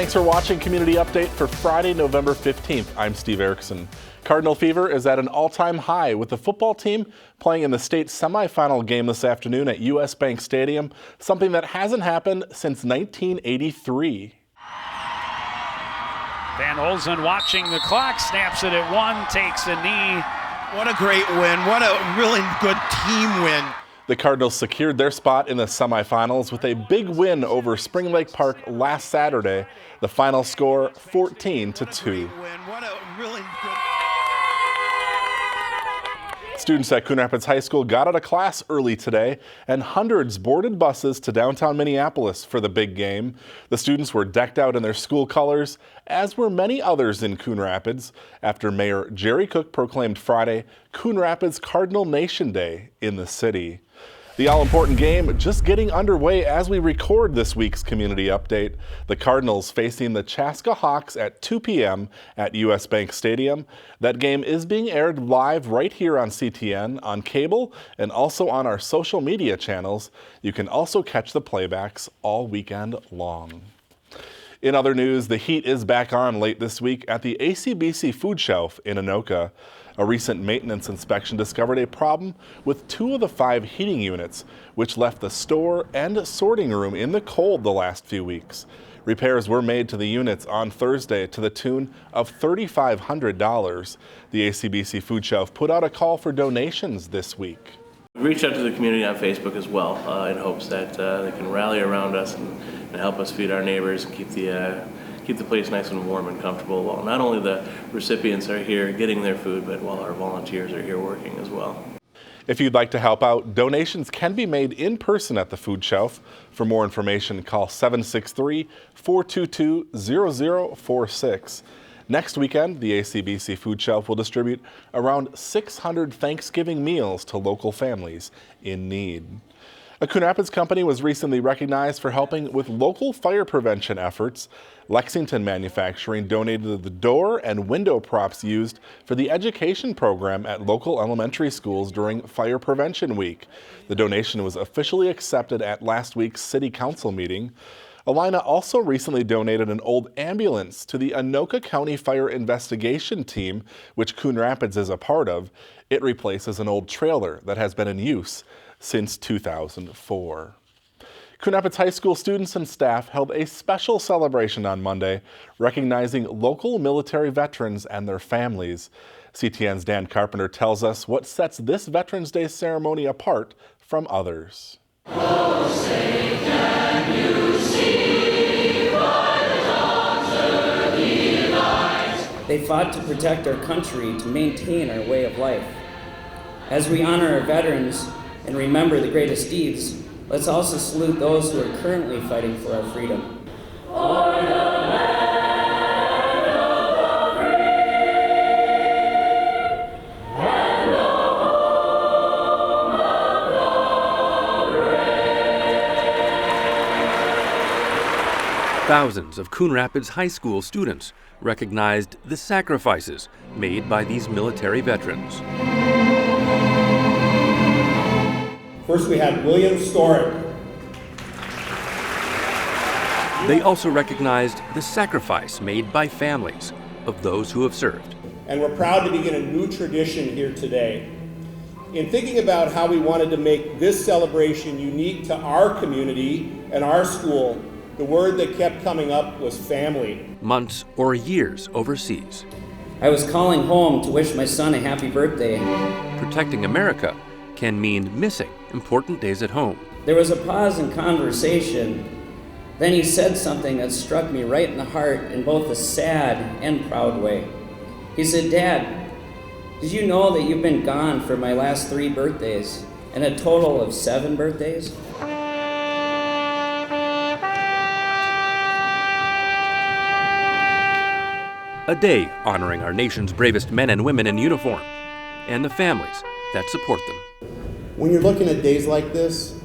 Thanks for watching Community Update for Friday, November 15th. I'm Steve Erickson. Cardinal fever is at an all-time high with the football team playing in the state semifinal game this afternoon at US Bank Stadium, something that hasn't happened since 1983. Van Olsen watching the clock, snaps it at 1, takes a knee. What a great win. What a really good team win. The Cardinals secured their spot in the semifinals with a big win over Spring Lake Park last Saturday. The final score, 14-2. What a really good. Students at Coon Rapids High School got out of class early today, and hundreds boarded buses to downtown Minneapolis for the big game. The students were decked out in their school colors, as were many others in Coon Rapids, after Mayor Jerry Cook proclaimed Friday Coon Rapids Cardinal Nation Day in the city. The all-important game just getting underway as we record this week's Community Update. The Cardinals facing the Chaska Hawks at 2 p.m. at US Bank Stadium. That game is being aired live right here on CTN, on cable, and also on our social media channels. You can also catch the playbacks all weekend long. In other news, the heat is back on late this week at the ACBC food shelf in Anoka. A recent maintenance inspection discovered a problem with 2 of the 5 heating units, which left the store and sorting room in the cold the last few weeks. Repairs were made to the units on Thursday to the tune of $3,500. The ACBC food shelf put out a call for donations this week. We reached out to the community on Facebook as well in hopes that they can rally around us and help us feed our neighbors and keep the place nice and warm and comfortable while not only the recipients are here getting their food, but while our volunteers are here working as well. If you'd like to help out, donations can be made in person at the food shelf. For more information, call 763-422-0046. Next weekend, the ACBC food shelf will distribute around 600 Thanksgiving meals to local families in need. A Coon Rapids company was recently recognized for helping with local fire prevention efforts. Lexington Manufacturing donated the door and window props used for the education program at local elementary schools during Fire Prevention Week. The donation was officially accepted at last week's City Council meeting. Alina also recently donated an old ambulance to the Anoka County Fire Investigation Team, which Coon Rapids is a part of. It replaces an old trailer that has been in use since 2004. Coon Rapids High School students and staff held a special celebration on Monday, recognizing local military veterans and their families. CTN's Dan Carpenter tells us what sets this Veterans Day ceremony apart from others. Oh, say can you see by the dawn's early light. They fought to protect our country, to maintain our way of life. As we honor our veterans and remember the greatest deeds, let's also salute those who are currently fighting for our freedom. For the land of the free and the home of the brave. Thousands of Coon Rapids High School students recognized the sacrifices made by these military veterans. First, we had William Storick. They also recognized the sacrifice made by families of those who have served. And we're proud to begin a new tradition here today. In thinking about how we wanted to make this celebration unique to our community and our school, the word that kept coming up was family. Months or years overseas. I was calling home to wish my son a happy birthday. Protecting America can mean missing important days at home. There was a pause in conversation. Then he said something that struck me right in the heart in both a sad and proud way. He said, "Dad, did you know that you've been gone for my last 3 birthdays and a total of 7 birthdays?" A day honoring our nation's bravest men and women in uniform and the families that support them. When you're looking at days like this,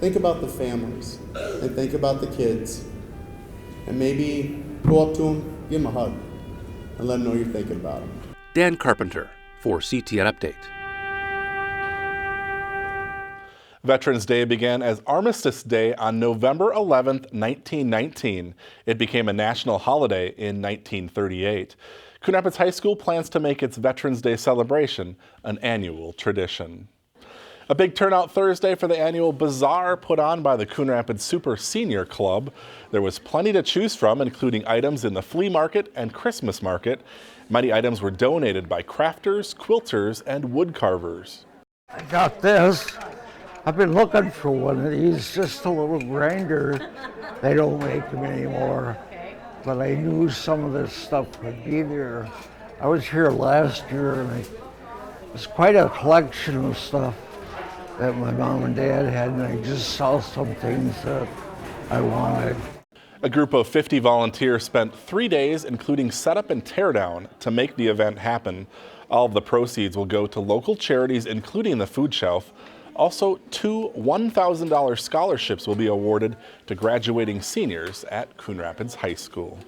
think about the families and think about the kids. And maybe go up to them, give them a hug, and let them know you're thinking about them. Dan Carpenter for CTN Update. Veterans Day began as Armistice Day on November 11, 1919. It became a national holiday in 1938. Coon Rapids High School plans to make its Veterans Day celebration an annual tradition. A big turnout Thursday for the annual bazaar put on by the Coon Rapids Super Senior Club. There was plenty to choose from, including items in the flea market and Christmas market. Many items were donated by crafters, quilters, and wood carvers. I got this. I've been looking for one of these, just a little grinder. They don't make them anymore. But I knew some of this stuff would be there. I was here last year and it's quite a collection of stuff that my mom and dad had, and I just saw some things that I wanted. A group of 50 volunteers spent 3 days, including setup and teardown, to make the event happen. All of the proceeds will go to local charities, including the food shelf. Also, 2 $1,000 scholarships will be awarded to graduating seniors at Coon Rapids High School.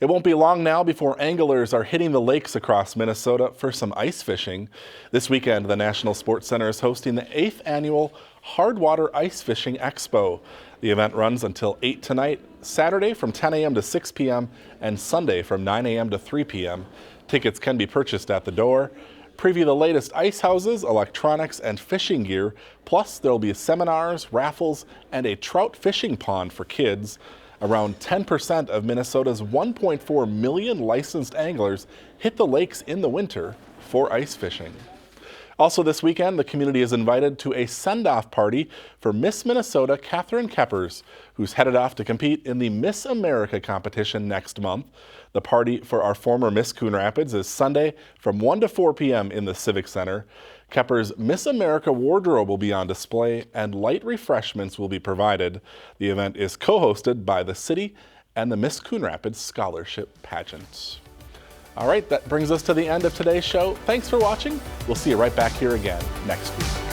It won't be long now before anglers are hitting the lakes across Minnesota for some ice fishing. This weekend, the National Sports Center is hosting the 8th annual Hardwater Ice Fishing Expo. The event runs until 8 tonight, Saturday from 10 a.m. to 6 p.m. and Sunday from 9 a.m. to 3 p.m. Tickets can be purchased at the door. Preview the latest ice houses, electronics, and fishing gear. Plus, there will be seminars, raffles, and a trout fishing pond for kids. Around 10% of Minnesota's 1.4 million licensed anglers hit the lakes in the winter for ice fishing. Also this weekend, the community is invited to a send-off party for Miss Minnesota Katherine Keppers, who's headed off to compete in the Miss America competition next month. The party for our former Miss Coon Rapids is Sunday from 1 to 4 p.m. in the Civic Center. Keppers' Miss America wardrobe will be on display and light refreshments will be provided. The event is co-hosted by the city and the Miss Coon Rapids Scholarship Pageant. All right, that brings us to the end of today's show. Thanks for watching. We'll see you right back here again next week.